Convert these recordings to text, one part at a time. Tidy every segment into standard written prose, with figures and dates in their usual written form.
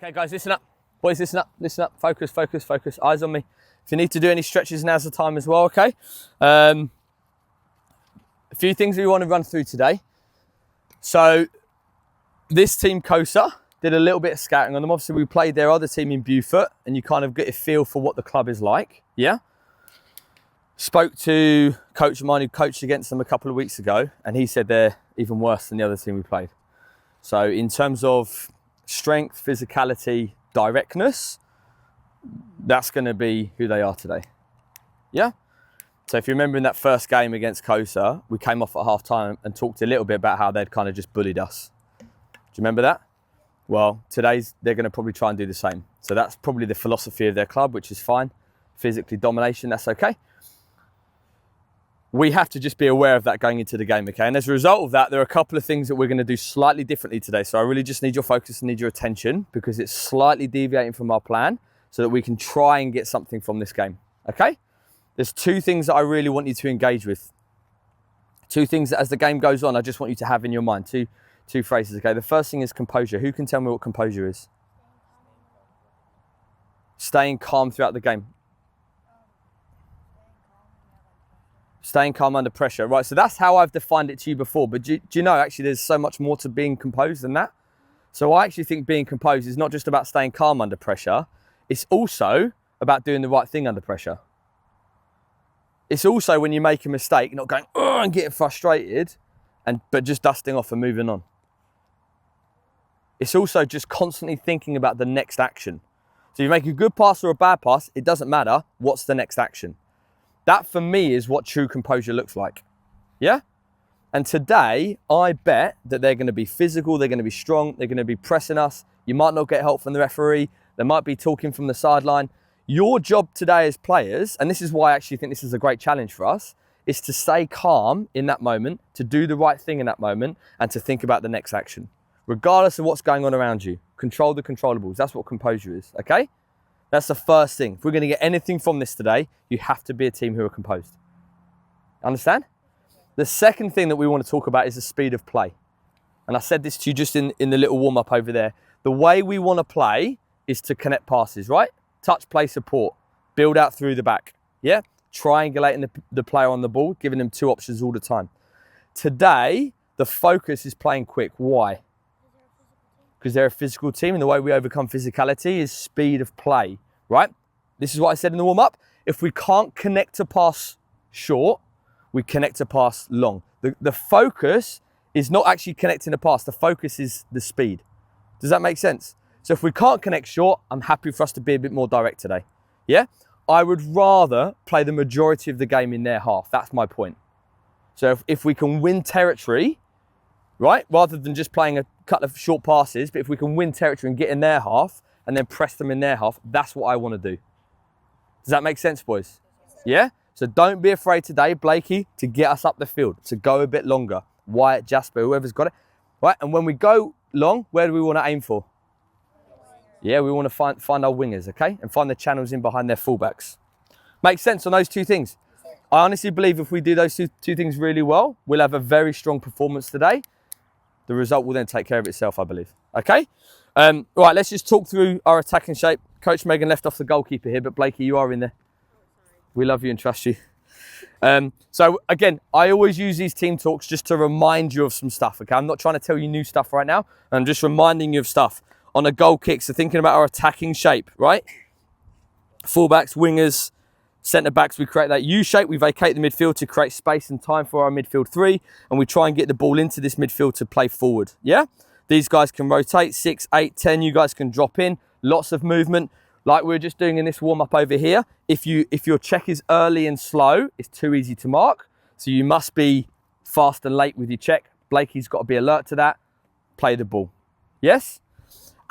Okay, guys, listen up. Boys, listen up, listen up. Focus, focus, focus. Eyes on me. If you need to do any stretches, now's the time as well, okay? A few things we want to run through today. So, this team, Kosa, did a little bit of scouting on them. Obviously, we played their other team in Beaufort, and you kind of get a feel for what the club is like, yeah? Spoke to coach of mine who coached against them a couple of weeks ago, and he said they're even worse than the other team we played. So, in terms of strength, physicality, directness, that's going to be who they are today. Yeah? So if you remember in that first game against Kosa, we came off at half time and talked a little bit about how they'd kind of just bullied us. Do you remember that? Well, today's they're going to probably try and do the same. So that's probably the philosophy of their club, which is fine. Physically domination, that's okay. We have to just be aware of that going into the game, okay? And as a result of that, there are a couple of things that we're going to do slightly differently today. So I really just need your focus and need your attention because it's slightly deviating from our plan so that we can try and get something from this game, okay? There's two things that I really want you to engage with. Two things that as the game goes on, I just want you to have in your mind. Two phrases, okay? The first thing is composure. Who can tell me what composure is? Staying calm throughout the game. Staying calm under pressure. Right, so that's how I've defined it to you before. But do you know, actually, there's so much more to being composed than that. So I actually think being composed is not just about staying calm under pressure. It's also about doing the right thing under pressure. It's also when you make a mistake, not going, oh, and getting frustrated, but just dusting off and moving on. It's also just constantly thinking about the next action. So you make a good pass or a bad pass, it doesn't matter. What's the next action? That for me is what true composure looks like. Yeah? And today, I bet that they're going to be physical, they're going to be strong, they're going to be pressing us. You might not get help from the referee. They might be talking from the sideline. Your job today as players, and this is why I actually think this is a great challenge for us, is to stay calm in that moment, to do the right thing in that moment, and to think about the next action. Regardless of what's going on around you. Control the controllables. That's what composure is, okay? That's the first thing. If we're going to get anything from this today, you have to be a team who are composed. Understand? The second thing that we want to talk about is the speed of play. And I said this to you just in the little warm-up over there. The way we want to play is to connect passes, right? Touch, play, support. Build out through the back. Yeah? Triangulating the player on the ball, giving them two options all the time. Today, the focus is playing quick. Why? Because they're a physical team, and the way we overcome physicality is speed of play, right? This is what I said in the warm-up. If we can't connect a pass short, we connect a pass long. The focus is not actually connecting a pass. The focus is the speed. Does that make sense? So if we can't connect short, I'm happy for us to be a bit more direct today. Yeah? I would rather play the majority of the game in their half. That's my point. So if we can win territory, right? Rather than just playing a couple of short passes, but if we can win territory and get in their half and then press them in their half, that's what I want to do. Does that make sense, boys? Yeah? So don't be afraid today, Blakey, to get us up the field, to go a bit longer. Wyatt, Jasper, whoever's got it. Right? And when we go long, where do we want to aim for? Yeah, we want to find our wingers, okay? And find the channels in behind their fullbacks. Makes sense on those two things. I honestly believe if we do those two things really well, we'll have a very strong performance today. The result will then take care of itself, I believe. Okay? Right, let's just talk through our attacking shape. Coach Megan left off the goalkeeper here, but Blakey, you are in there. We love you and trust you. So again, I always use these team talks just to remind you of some stuff, okay? I'm not trying to tell you new stuff right now. I'm just reminding you of stuff. On a goal kick, so thinking about our attacking shape, right? Fullbacks, wingers, centre-backs, we create that U shape. We vacate the midfield to create space and time for our midfield three, and we try and get the ball into this midfield to play forward, yeah? These guys can rotate, 6, 8, 10. You guys can drop in, lots of movement. Like we were just doing in this warm-up over here, if your check is early and slow, it's too easy to mark. So you must be fast and late with your check. Blakey's got to be alert to that. Play the ball. Yes?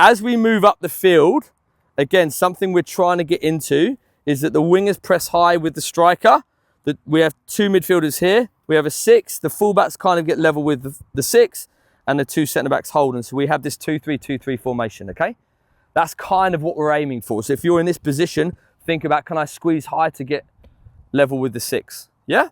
As we move up the field, again, something we're trying to get into is that the wingers press high with the striker. That we have two midfielders here. We have a 6. The fullbacks kind of get level with the 6, and the two centre-backs hold. And so we have this 2-3-2-3 formation, okay? That's kind of what we're aiming for. So if you're in this position, think about, can I squeeze high to get level with the 6? Yeah?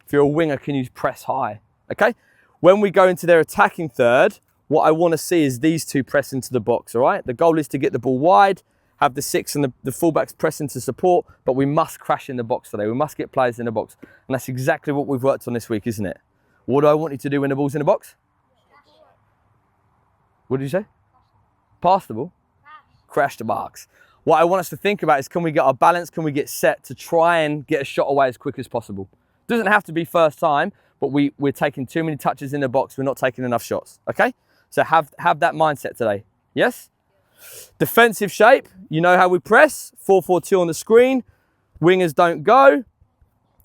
If you're a winger, can you press high? Okay? When we go into their attacking third, what I want to see is these two press into the box, all right? The goal is to get the ball wide, have the 6 and the fullbacks press into support, but we must crash in the box today. We must get players in the box. And that's exactly what we've worked on this week, isn't it? What do I want you to do when the ball's in the box? What did you say? Pass the ball? Crash the box. What I want us to think about is, can we get our balance, can we get set to try and get a shot away as quick as possible? Doesn't have to be first time, but we're taking too many touches in the box, we're not taking enough shots, okay? So have that mindset today, yes? Defensive shape, you know how we press, 4-4-2 on the screen, wingers don't go.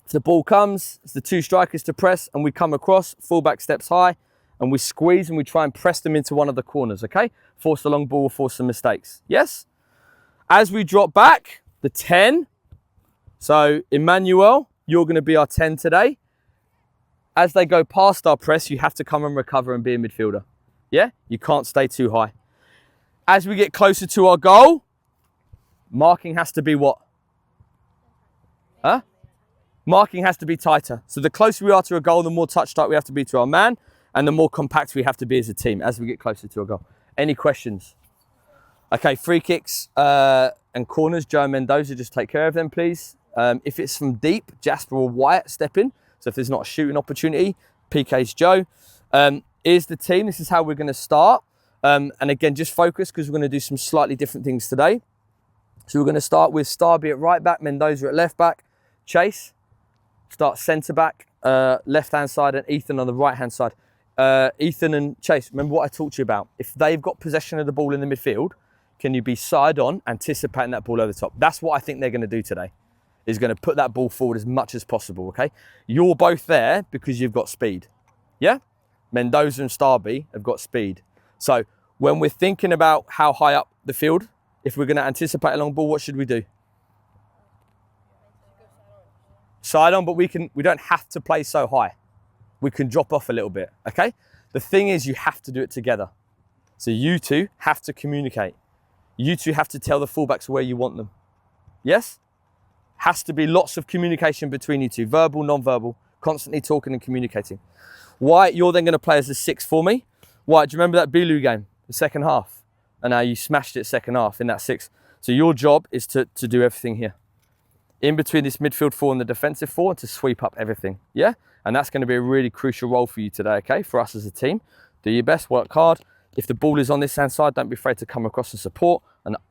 If the ball comes, it's the 2 strikers to press and we come across, fullback steps high and we squeeze and we try and press them into one of the corners, okay? Force the long ball, force some mistakes, yes? As we drop back, the 10, so Emmanuel, you're gonna be our 10 today. As they go past our press, you have to come and recover and be a midfielder, yeah? You can't stay too high. As we get closer to our goal, marking has to be what? Huh? Marking has to be tighter. So the closer we are to a goal, the more touch tight we have to be to our man, and the more compact we have to be as a team as we get closer to a goal. Any questions? Okay, free kicks and corners, Joe and Mendoza, just take care of them, please. If it's from deep, Jasper or Wyatt step in. So if there's not a shooting opportunity, PK's Joe. Here's the team. This is how we're going to start. And again, just focus because we're going to do some slightly different things today. So we're going to start with Starby at right back, Mendoza at left back, Chase, start centre back, left hand side, and Ethan on the right hand side. Ethan and Chase, remember what I talked to you about. If they've got possession of the ball in the midfield, can you be side on, anticipating that ball over the top? That's what I think they're going to do today, is going to put that ball forward as much as possible, okay? You're both there because you've got speed, yeah? Mendoza and Starby have got speed. So when we're thinking about how high up the field, if we're going to anticipate a long ball, what should we do? Side on, but we don't have to play so high. We can drop off a little bit, okay? The thing is, you have to do it together. So you two have to communicate. You two have to tell the fullbacks where you want them. Yes? Has to be lots of communication between you two, verbal, non-verbal, constantly talking and communicating. Wyatt, you're then going to play as a 6 for me. Wyatt, do you remember that Bilu game, the second half? And how you smashed it second half in that 6. So your job is to do everything here. In between this midfield 4 and the defensive 4, and to sweep up everything, yeah? And that's going to be a really crucial role for you today, okay? For us as a team. Do your best, work hard. If the ball is on this hand side, don't be afraid to come across and support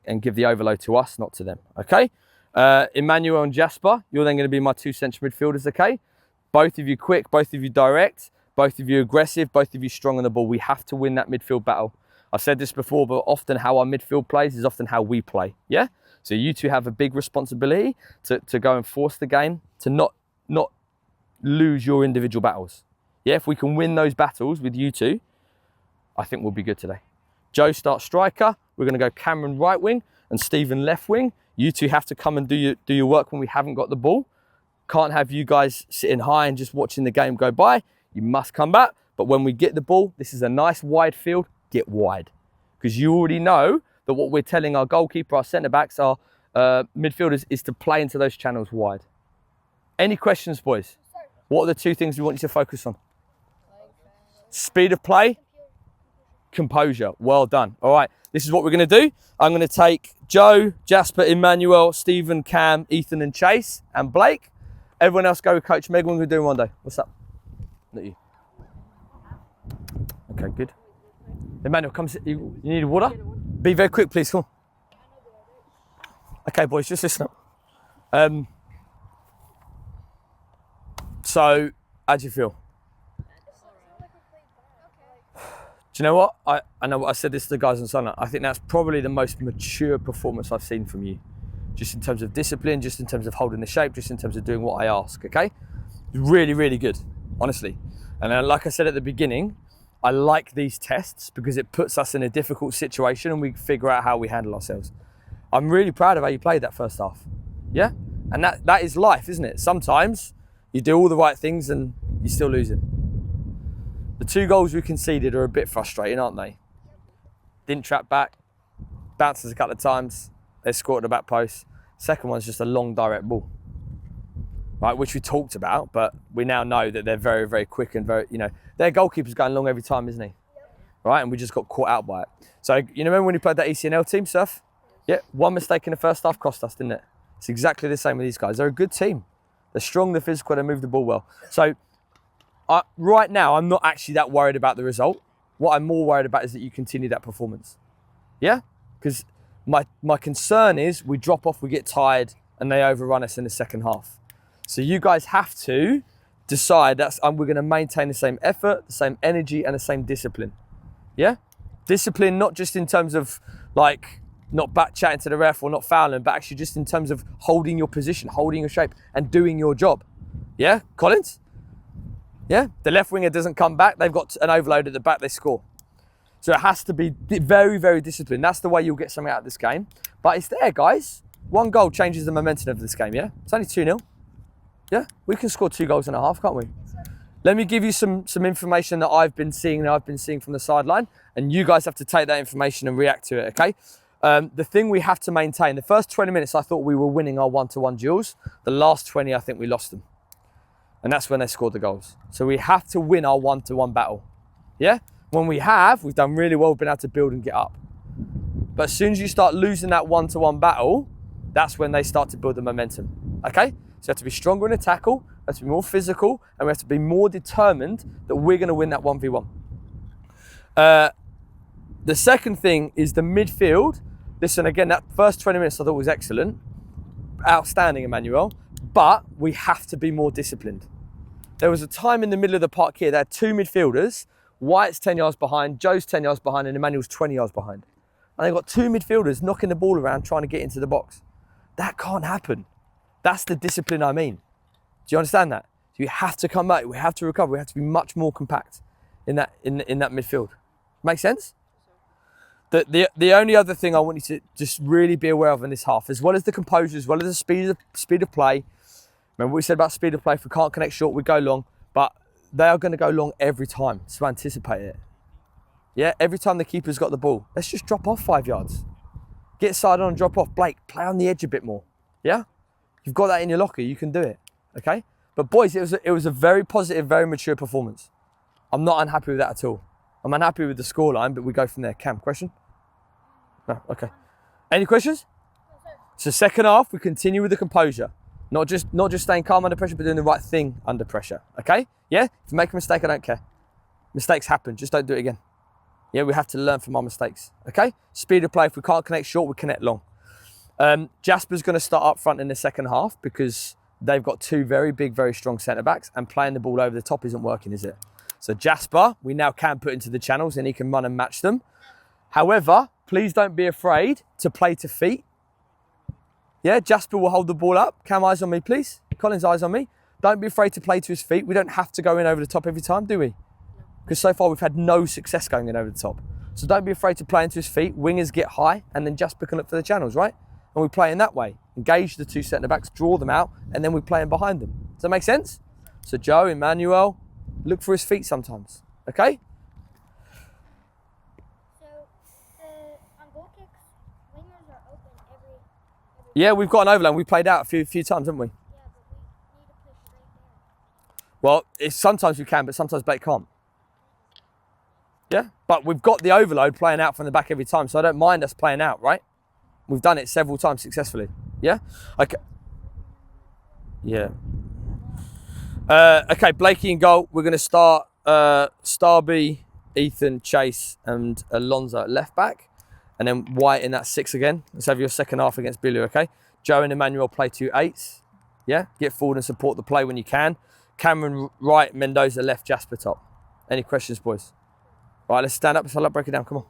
and give the overload to us, not to them, okay? Emmanuel and Jasper, you're then going to be my 2 central midfielders, okay? Both of you quick, both of you direct, both of you aggressive, both of you strong on the ball. We have to win that midfield battle. I've said this before, but often how our midfield plays is often how we play, yeah? So you two have a big responsibility to go and force the game, to not lose your individual battles. Yeah, if we can win those battles with you two, I think we'll be good today. Joe starts striker. We're going to go Cameron right wing and Stephen left wing. You two have to come and do your work when we haven't got the ball. Can't have you guys sitting high and just watching the game go by. You must come back. But when we get the ball, this is a nice wide field. Get wide, because you already know that what we're telling our goalkeeper, our centre backs, our midfielders is to play into those channels wide. Any questions, boys? What are the 2 things we want you to focus on? Speed of play, composure. Well done. All right, this is what we're going to do. I'm going to take Joe, Jasper, Emmanuel, Stephen, Cam, Ethan and Chase and Blake. Everyone else go with Coach Meg. What are we doing one day? What's up? Not you. Okay, good. Emmanuel, come sit. You need water? Be very quick, please. Come on. Okay, boys, just listen up. So, how do you feel? Do you know what? I know I said this to the guys on Sunday. I think that's probably the most mature performance I've seen from you. Just in terms of discipline, just in terms of holding the shape, just in terms of doing what I ask, okay? Really, really good, honestly. And like I said at the beginning, I like these tests because it puts us in a difficult situation and we figure out how we handle ourselves. I'm really proud of how you played that first half, yeah? And that is life, isn't it? Sometimes you do all the right things and you're still losing. The 2 goals we conceded are a bit frustrating, aren't they? Didn't trap back, bounces a couple of times, they scored at the back post. Second one's just a long direct ball, right? Which we talked about, but we now know that they're very, very quick and very, their goalkeeper's going long every time, isn't he? right? And we just got caught out by it. So you remember when we played that ECNL team, Surf? Yeah, one mistake in the first half cost us, didn't it? It's exactly the same with these guys. They're a good team. They're strong, they're physical, they move the ball well. So right now, I'm not actually that worried about the result. What I'm more worried about is that you continue that performance. Yeah? Because my concern is we drop off, we get tired, and they overrun us in the second half. So you guys have to decide that we're going to maintain the same effort, the same energy, and the same discipline. Yeah? Discipline, not just in terms of like not back chatting to the ref or not fouling, but actually just in terms of holding your position, holding your shape, and doing your job. Yeah? Collins? Yeah? The left winger doesn't come back, they've got an overload at the back, they score. So it has to be very, very disciplined. That's the way you'll get something out of this game. But it's there, guys. One goal changes the momentum of this game, yeah? It's only 2-0. Yeah? We can score 2 goals and a half, can't we? Let me give you some information that I've been seeing from the sideline, and you guys have to take that information and react to it, okay? The thing we have to maintain, the first 20 minutes, I thought we were winning our one-to-one duels. The last 20, I think we lost them. And that's when they scored the goals. So we have to win our one-to-one battle, yeah? When we've done really well, we've been able to build and get up. But as soon as you start losing that one-to-one battle, that's when they start to build the momentum, okay? So you have to be stronger in a tackle, we have to be more physical, and we have to be more determined that we're going to win that 1v1. The second thing is the midfield. Listen, again, that first 20 minutes I thought was excellent. Outstanding, Emmanuel. But we have to be more disciplined. There was a time in the middle of the park here, they had 2 midfielders. Wyatt's 10 yards behind, Joe's 10 yards behind, and Emmanuel's 20 yards behind. And they've got 2 midfielders knocking the ball around trying to get into the box. That can't happen. That's the discipline I mean. Do you understand that? So you have to come back, we have to recover, we have to be much more compact in that midfield. Make sense? The only other thing I want you to just really be aware of in this half, as well as the composure, as well as the speed of play. Remember what we said about speed of play, if we can't connect short, we go long. But they are going to go long every time, so anticipate it. Yeah, every time the keeper's got the ball, let's just drop off 5 yards. Get side on and drop off. Blake, play on the edge a bit more. Yeah? You've got that in your locker, you can do it. Okay? But boys, it was a very positive, very mature performance. I'm not unhappy with that at all. I'm unhappy with the scoreline, but we go from there. Cam, question? No, okay. Any questions? So second half, we continue with the composure. Not just staying calm under pressure, but doing the right thing under pressure. Okay? Yeah? If you make a mistake, I don't care. Mistakes happen, just don't do it again. Yeah, we have to learn from our mistakes. Okay? Speed of play, if we can't connect short, we connect long. Jasper's going to start up front in the second half because they've got 2 very big, very strong centre-backs, and playing the ball over the top isn't working, is it? So Jasper, we now can put into the channels and he can run and match them. However, please don't be afraid to play to feet. Yeah, Jasper will hold the ball up. Cam, eyes on me, please. Collins, eyes on me. Don't be afraid to play to his feet. We don't have to go in over the top every time, do we? Because so far we've had no success going in over the top. So don't be afraid to play into his feet. Wingers get high and then Jasper can look for the channels, right? And we play in that way. Engage the 2 centre-backs, draw them out, and then we play in behind them. Does that make sense? So Joe, Emmanuel, look for his feet sometimes, okay? On goal kicks, wingers are open every Yeah, we've got an overlap. We played out a few times, haven't we? yeah, but we need to push right there. Well, sometimes we can, but sometimes Blake can't. Yeah, but we've got the overload playing out from the back every time, so I don't mind us playing out, right? We've done it several times successfully. Yeah? Okay. Yeah. Okay, Blakey in goal. We're going to start Starby, Ethan, Chase, and Alonso at left back. And then White in that 6 again. Let's have your second half against Billy, okay? Joe and Emmanuel play 2 8s. Yeah? Get forward and support the play when you can. Cameron right, Mendoza left, Jasper top. Any questions, boys? All right, let's stand up. Let's break it down. Come on.